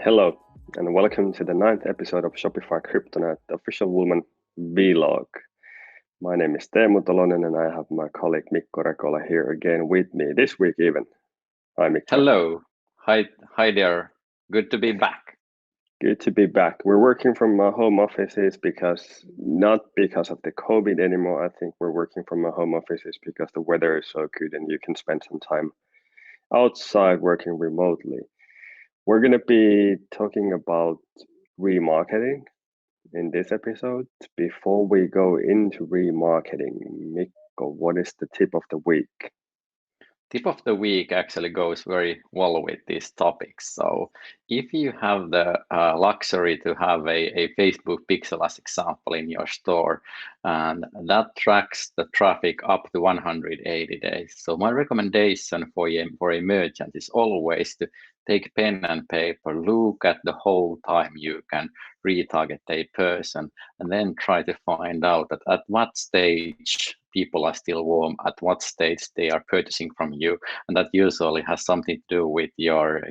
Hello, and welcome to the 9th episode of Shopify Kryptonite, the official woman vlog. My name is Teemu Tolonen, and I have my colleague Mikko Rekola here again with me this week even. Hi, Mikko. Hello. Hi there. Good to be back. Good to be back. We're working from our home offices not because of the COVID anymore. I think we're working from our home offices because the weather is so good and you can spend some time outside working remotely. We're going to be talking about remarketing in this episode. Before we go into remarketing, Mikko, what is the tip of the week? Tip of the week actually goes very well with these topics. So if you have the luxury to have a Facebook pixel as example in your store, and that tracks the traffic up to 180 days. So my recommendation for a merchant is always to take pen and paper, look at the whole time you can retarget a person, and then try to find out that at what stage people are still warm, at what stage they are purchasing from you, and that usually has something to do with your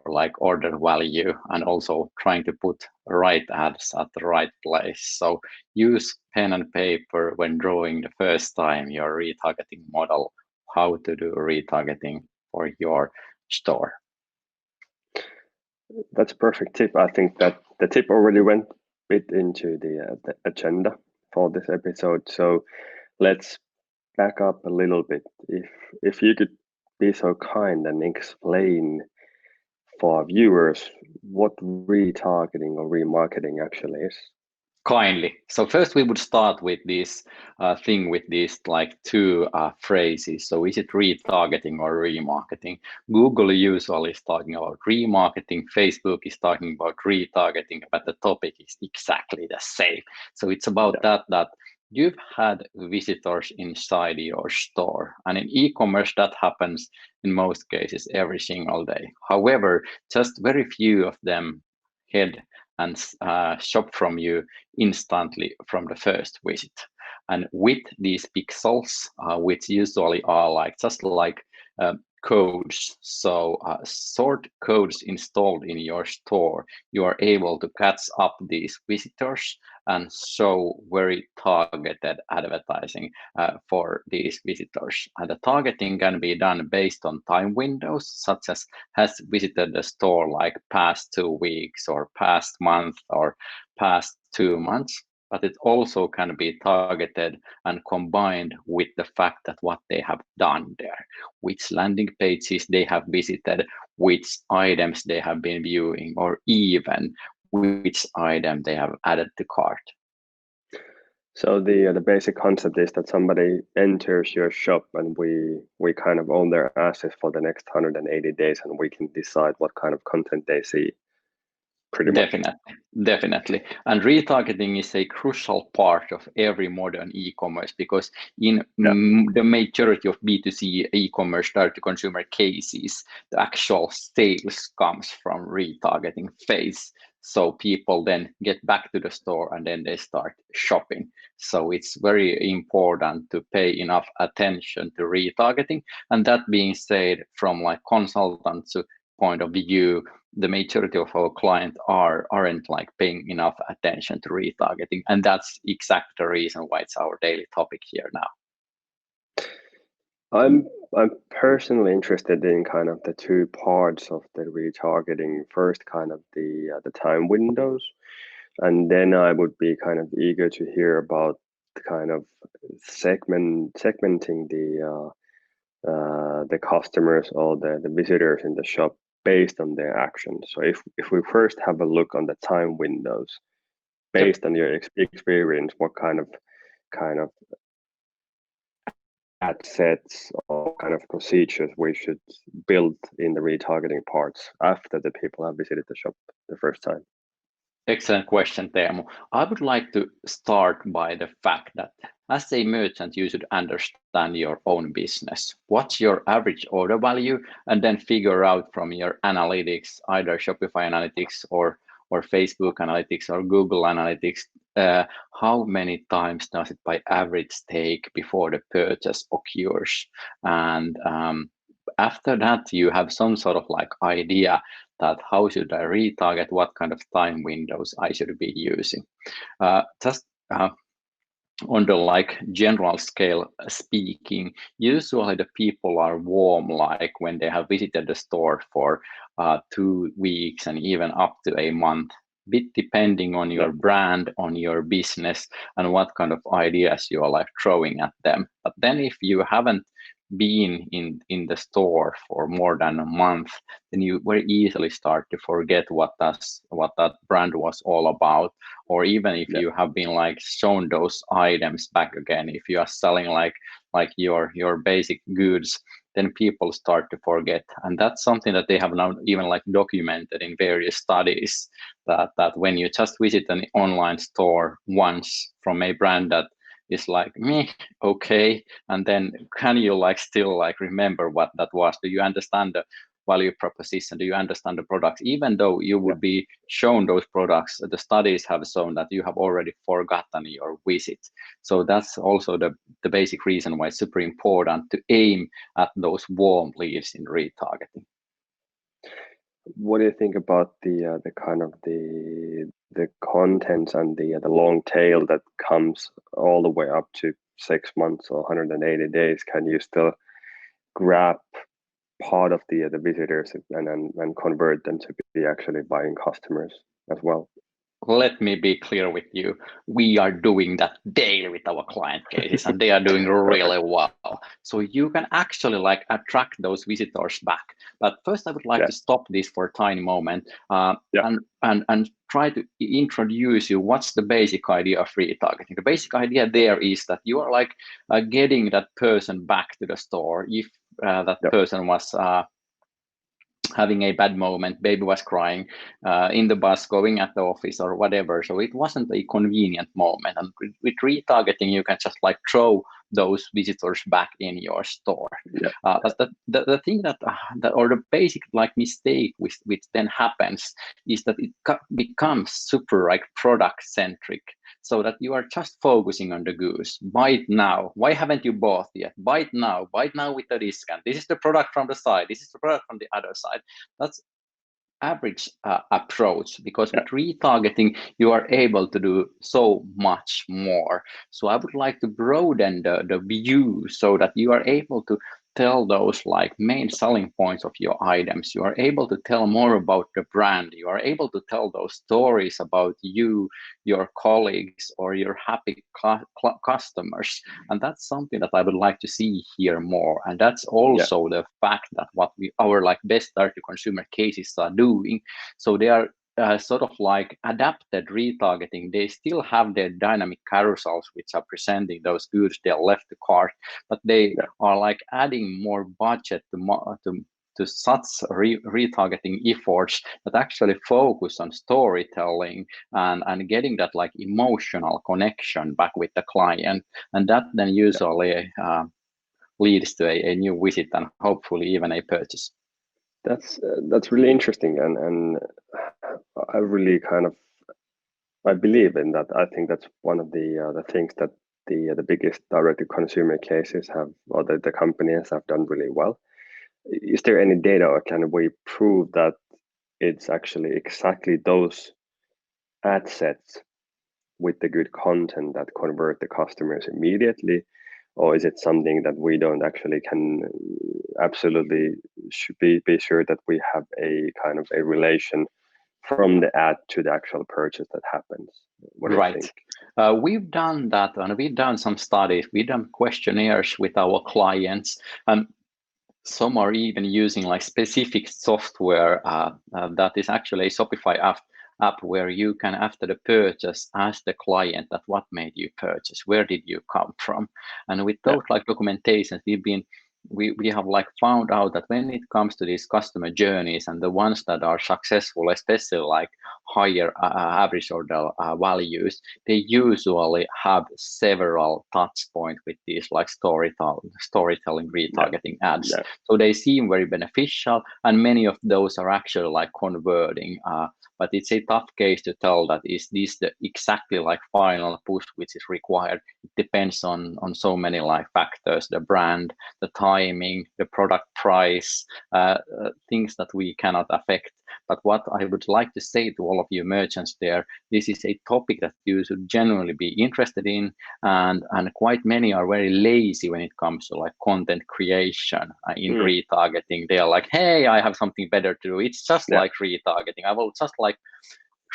like order value, and also trying to put right ads at the right place. So use pen and paper when drawing the first time your retargeting model, how to do retargeting for your store. That's a perfect tip. I think that the tip already went a bit into the agenda for this episode. So let's back up a little bit. If you could be so kind and explain for our viewers what retargeting or remarketing actually is. Kindly. So first we would start with this thing with these like two phrases. So is it retargeting or remarketing? Google usually is talking about remarketing. Facebook is talking about retargeting, but the topic is exactly the same. So it's about that you've had visitors inside your store, and in e-commerce that happens in most cases every single day. However, just very few of them head and shop from you instantly from the first visit. And with these pixels, which usually are like just like codes, so sort codes installed in your store, you are able to catch up these visitors and show very targeted advertising for these visitors. And the targeting can be done based on time windows, such as has visited the store like past 2 weeks or past month or past 2 months. But it also can be targeted and combined with the fact that what they have done there, which landing pages they have visited, which items they have been viewing, or even which item they have added to cart. So the basic concept is that somebody enters your shop and we kind of own their assets for the next 180 days, and we can decide what kind of content they see. Pretty much. Definitely. And retargeting is a crucial part of every modern e-commerce, because in the majority of B2C e-commerce direct-to-consumer cases, the actual sales comes from retargeting phase. So people then get back to the store and then they start shopping. So it's very important to pay enough attention to retargeting. And that being said, from like consultants' point of view, the majority of our clients aren't like paying enough attention to retargeting, and that's exactly the reason why it's our daily topic here now. I'm personally interested in kind of the two parts of the retargeting. First, kind of the time windows, and then I would be kind of eager to hear about kind of segmenting the customers or the visitors in the shop based on their actions. So if we first have a look on the time windows, based on your experience, what kind of ad sets or kind of procedures we should build in the retargeting parts after the people have visited the shop the first time? Excellent question, Teemu. I would like to start by the fact that as a merchant, you should understand your own business. What's your average order value? And then figure out from your analytics, either Shopify analytics or Facebook analytics or Google analytics, how many times does it by average take before the purchase occurs? And after that, you have some sort of like idea that, how should I retarget, what kind of time windows I should be using. Just on the like general scale speaking, usually the people are warm like when they have visited the store for 2 weeks and even up to a month, bit depending on your brand, on your business, and what kind of ideas you are like throwing at them. But then if you haven't been in the store for more than a month, then you very easily start to forget what that brand was all about. Or even if you have been like shown those items back again, if you are selling like your basic goods, then people start to forget. And that's something that they have now even like documented in various studies, that when you just visit an online store once from a brand that is like me, okay, and then can you like still like remember what that was? Do you understand the value proposition? Do you understand the products? Even though you would be shown those products, the studies have shown that you have already forgotten your visit. So that's also the basic reason why it's super important to aim at those warm leads in retargeting. What do you think about the kind of the contents and the long tail that comes all the way up to 6 months or 180 days? Can you still grab part of the visitors and convert them to be actually buying customers as well? Let me be clear with you. We are doing that daily with our client cases, and they are doing really well. So you can actually like attract those visitors back. But first, I would like to stop this for a tiny moment and try to introduce you what's the basic idea of retargeting. The basic idea there is that you are like getting that person back to the store if that person was having a bad moment, baby was crying in the bus, going at the office or whatever. So it wasn't a convenient moment. And with retargeting, you can just like throw those visitors back in your store. But the thing that or the basic like mistake which then happens is that it becomes super like product centric. So that you are just focusing on the goose. Buy it now. Why haven't you bought yet? Buy it now. Buy it now with a discount. This is the product from the side. This is the product from the other side. That's average approach, because with retargeting you are able to do so much more. So I would like to broaden the view so that you are able to tell those like main selling points of your items. You are able to tell more about the brand. You are able to tell those stories about you, your colleagues, or your happy customers. And that's something that I would like to see here more. And that's also the fact that what our like best direct to consumer cases are doing. So they are sort of like adapted retargeting. They still have their dynamic carousels which are presenting those goods they left the cart, but they are like adding more budget to such retargeting efforts that actually focus on storytelling and getting that like emotional connection back with the client, and that then usually leads to a new visit and hopefully even a purchase. That's really interesting, and I really I believe in that. I think that's one of the things that the biggest direct to consumer cases have, or the companies have done really well. Is there any data, or can we prove that it's actually exactly those ad sets with the good content that convert the customers immediately? Or is it something that we don't actually can absolutely should be sure that we have a kind of a relation from the ad to the actual purchase that happens? What do you think? We've done that, and we've done some studies. We've done questionnaires with our clients, and some are even using like specific software that is actually a Shopify app where you can, after the purchase, ask the client that what made you purchase, where did you come from, and with those like documentations, we have like found out that when it comes to these customer journeys and the ones that are successful, especially like higher average order values, they usually have several touch points with these like storytelling retargeting ads. So they seem very beneficial, and many of those are actually like converting. But it's a tough case to tell that is this the exactly like final push which is required. It depends on so many like factors: the brand, the timing, the product price, things that we cannot affect. But what I would like to say to all of you merchants there, this is a topic that you should genuinely be interested in, and quite many are very lazy when it comes to like content creation in retargeting. They are like, hey, I have something better to do. It's just like retargeting. I will just like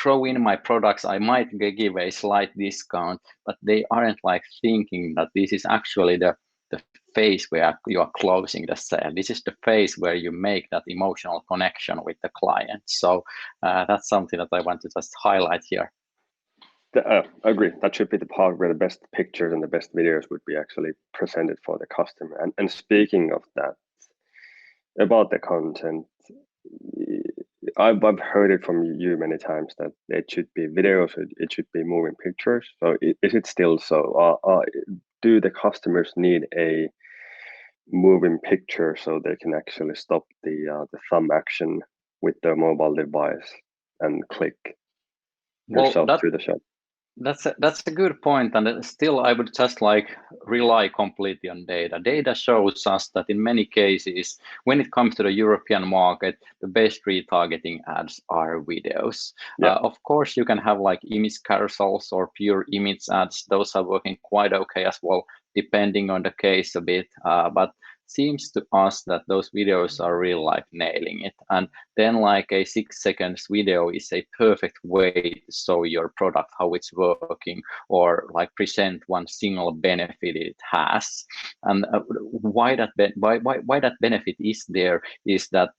throw in my products. I might give a slight discount, but they aren't like thinking that this is actually the phase where you are closing the sale. This is the phase where you make that emotional connection with the client. So that's something that I want to just highlight here. Agree. That should be the part where the best pictures and the best videos would be actually presented for the customer. And speaking of that, about the content, I've heard it from you many times that it should be videos, it should be moving pictures. So is it still so? Do the customers need a moving picture so they can actually stop the thumb action with their mobile device and click yourself through the shop? That's a good point, and still I would just like rely completely on data. Data shows us that in many cases, when it comes to the European market, the best retargeting ads are videos. Of course, you can have like image carousels or pure image ads. Those are working quite okay as well, depending on the case a bit. But seems to us that those videos are really like nailing it. And then like a 6 seconds video is a perfect way to show your product, how it's working, or like present one single benefit it has. And why that benefit is there is that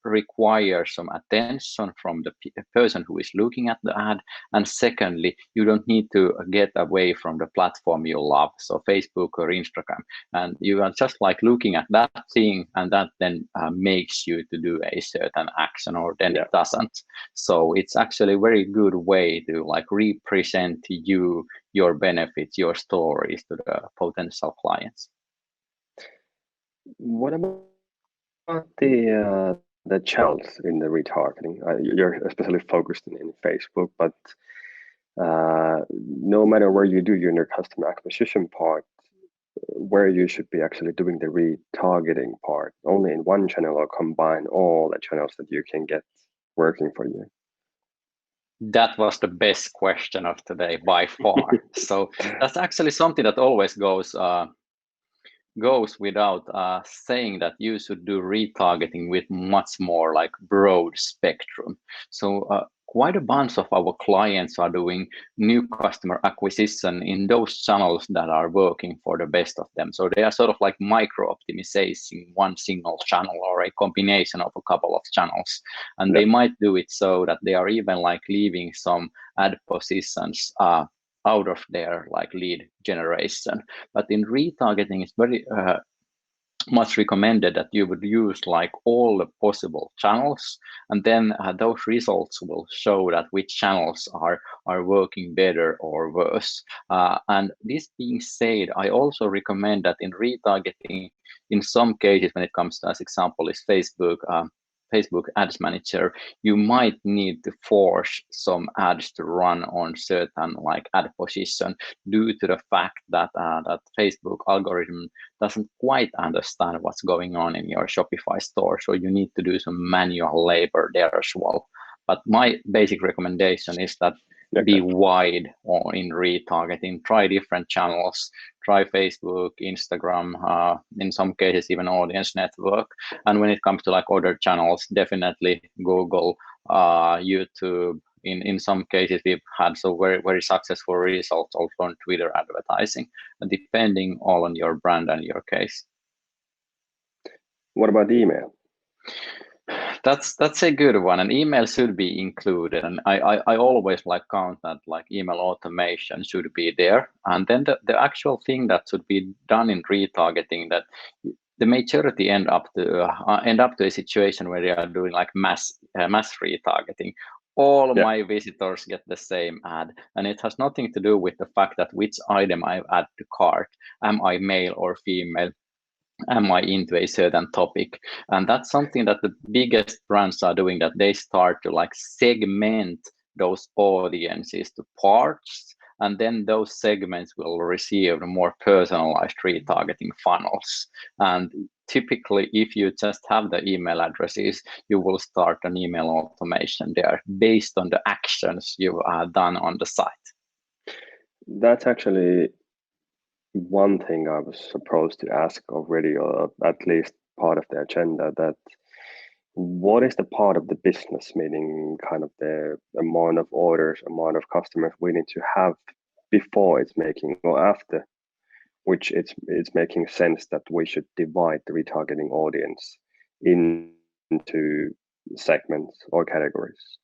requires some attention from the person who is looking at the ad. And secondly, you don't need to get away from the platform you love, so Facebook or Instagram, and you are just like looking at that thing, and that then makes you to do a certain action, or then it doesn't. So it's actually a very good way to like represent your benefits, your stories to the potential clients. What about the channels in the retargeting? You're especially focused in Facebook, but no matter where you do your customer acquisition part, where you should be actually doing the retargeting part, only in one channel or combine all the channels that you can get working for you? That was the best question of today by far. So that's actually something that always goes without saying, that you should do retargeting with much more like broad spectrum. So quite a bunch of our clients are doing new customer acquisition in those channels that are working for the best of them. So they are sort of like micro optimizing one single channel or a combination of a couple of channels. And they might do it so that they are even like leaving some ad positions out of their like lead generation. But in retargeting, it's very much recommended that you would use like all the possible channels, and then those results will show that which channels are working better or worse. And this being said, I also recommend that in retargeting, in some cases, when it comes to, as example is Facebook Ads Manager, you might need to force some ads to run on certain like ad position, due to the fact that that Facebook algorithm doesn't quite understand what's going on in your Shopify store. So you need to do some manual labor there as well. But my basic recommendation is that be wide in retargeting, try different channels, try Facebook, Instagram, in some cases even audience network. And when it comes to like other channels, definitely Google, YouTube. In some cases, we've had so very, very successful results also on Twitter advertising, depending all on your brand and your case. What about email? That's a good one, and email should be included. And I always like count that like email automation should be there. And then the actual thing that should be done in retargeting, that the majority end up to a situation where they are doing like mass retargeting. All my visitors get the same ad, and it has nothing to do with the fact that which item I add to cart. Am I male or female? Am I into a certain topic? And that's something that the biggest brands are doing, that they start to like segment those audiences to parts, and then those segments will receive more personalized retargeting funnels. And typically, if you just have the email addresses, you will start an email automation there based on the actions you've done on the site. That's actually one thing I was supposed to ask already, or at least part of the agenda, that what is the part of the business, meaning kind of the amount of orders, amount of customers we need to have before it's making or after, which it's making sense that we should divide the retargeting audience into segments or categories.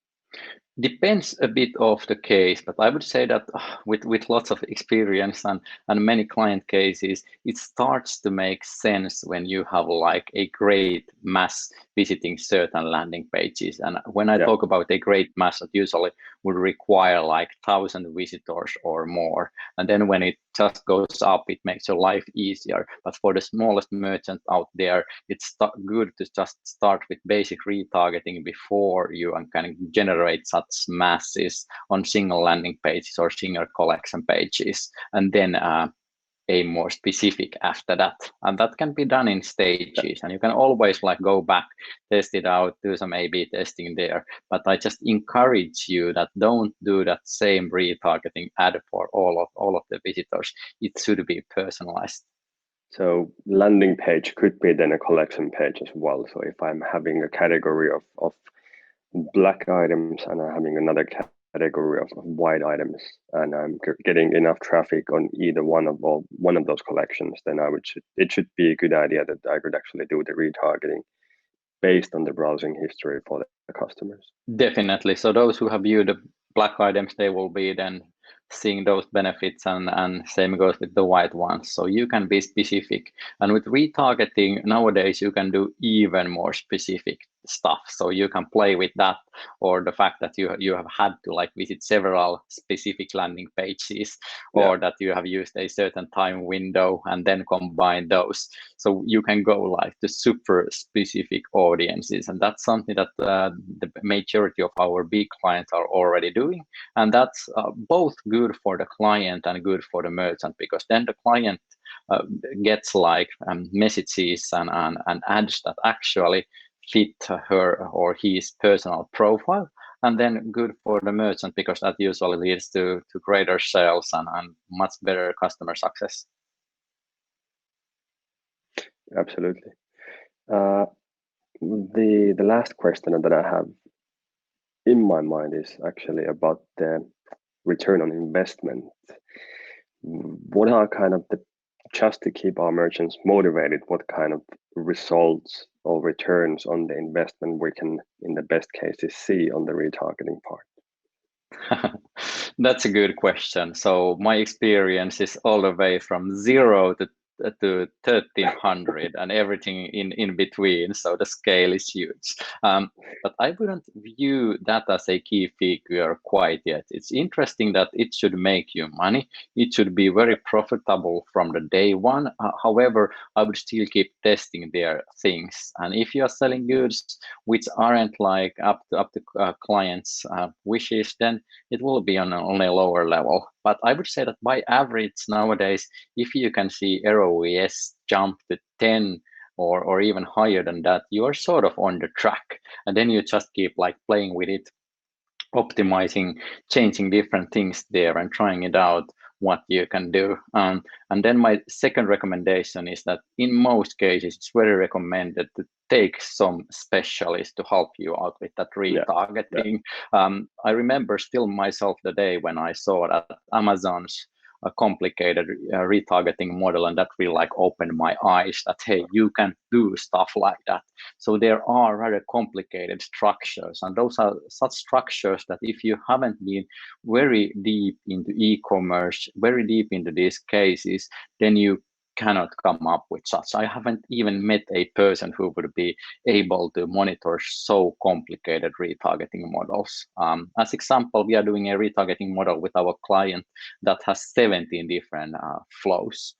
Depends a bit of the case, but I would say that with lots of experience and many client cases, it starts to make sense when you have like a great mass visiting certain landing pages. And when I talk about a great mass, it usually would require like 1,000 visitors or more. And then when it just goes up, it makes your life easier. But for the smallest merchant out there, it's good to just start with basic retargeting before you kind of generate such masses on single landing pages or single collection pages, and then aim more specific after that. And that can be done in stages, and you can always like go back, test it out, do some A/B testing there. But I just encourage you that don't do that same retargeting ad for all of the visitors. It should be personalized. So landing page could be then a collection page as well. So if I'm having a category of black items and I'm having another category of white items, and I'm getting enough traffic on either one of those collections, then it should be a good idea that I could actually do the retargeting based on the browsing history for the customers. Definitely. So those who have viewed the black items, they will be then seeing those benefits, and same goes with the white ones. So you can be specific, and with retargeting nowadays you can do even more specific stuff. So you can play with that, or the fact that you have had to like visit several specific landing pages, or that you have used a certain time window and then combine those. So you can go like to super specific audiences, and that's something that the majority of our big clients are already doing, and that's both good for the client and good for the merchant, because then the client gets like messages and ads that actually fit her or his personal profile, and then good for the merchant, because that usually leads to greater sales and much better customer success. Absolutely. The last question that I have in my mind is actually about the return on investment. What are kind of just to keep our merchants motivated, what kind of results or returns on the investment we can, in the best cases, see on the retargeting part? That's a good question. So my experience is all the way from 0 to 1,300 and everything in between. So the scale is huge. But I wouldn't view that as a key figure quite yet. It's interesting that it should make you money. It should be very profitable from the day one. However, I would still keep testing their things. And if you are selling goods which aren't like up to clients' wishes, then it will be on a lower level. But I would say that by average nowadays, if you can see ROES jump to 10 or even higher than that, you are sort of on the track. And then you just keep like playing with it, optimizing, changing different things there and trying it out, what you can do. And then my second recommendation is that in most cases, it's very recommended to take some specialists to help you out with that retargeting. I remember still myself the day when I saw that Amazon's a complicated retargeting model, and that really like opened my eyes that hey, you can do stuff like that. So there are rather complicated structures, and those are such structures that if you haven't been very deep into e-commerce, very deep into these cases, then you cannot come up with such. I haven't even met a person who would be able to monitor so complicated retargeting models. As example, we are doing a retargeting model with our client that has 17 different flows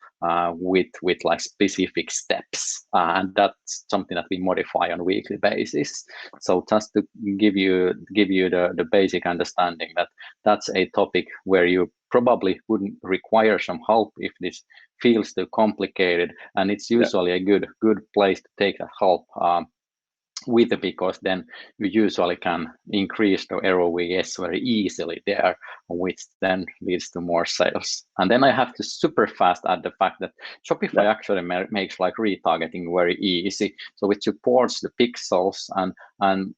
with like specific steps, and that's something that we modify on a weekly basis. So just to give you the basic understanding that that's a topic where you probably wouldn't require some help if this feels too complicated, and it's usually a good place to take that help with it, because then you usually can increase the ROAS very easily there, which then leads to more sales. And then I have to super fast add the fact that Shopify actually makes like retargeting very easy. So it supports the pixels, and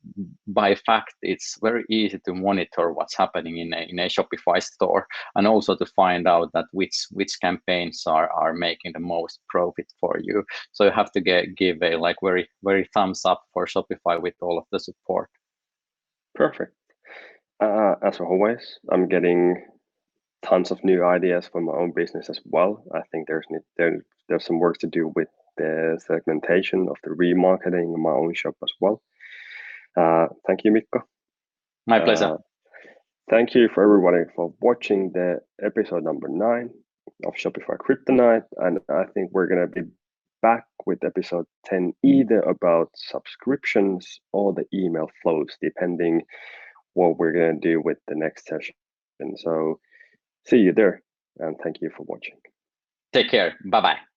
by fact, it's very easy to monitor what's happening in a Shopify store, and also to find out that which campaigns are making the most profit for you. So you have to give a like very thumbs up for Shopify with all of the support. Perfect. As always, I'm getting tons of new ideas for my own business as well. I think there's some work to do with the segmentation of the remarketing in my own shop as well. Thank you, Mikko. My pleasure. Thank you for everybody for watching the episode number 9 of Shopify Kryptonite, and I think we're gonna be back with episode 10 either about subscriptions or the email flows, depending what we're gonna do with the next session. And so see you there, and thank you for watching. Take care. Bye-bye.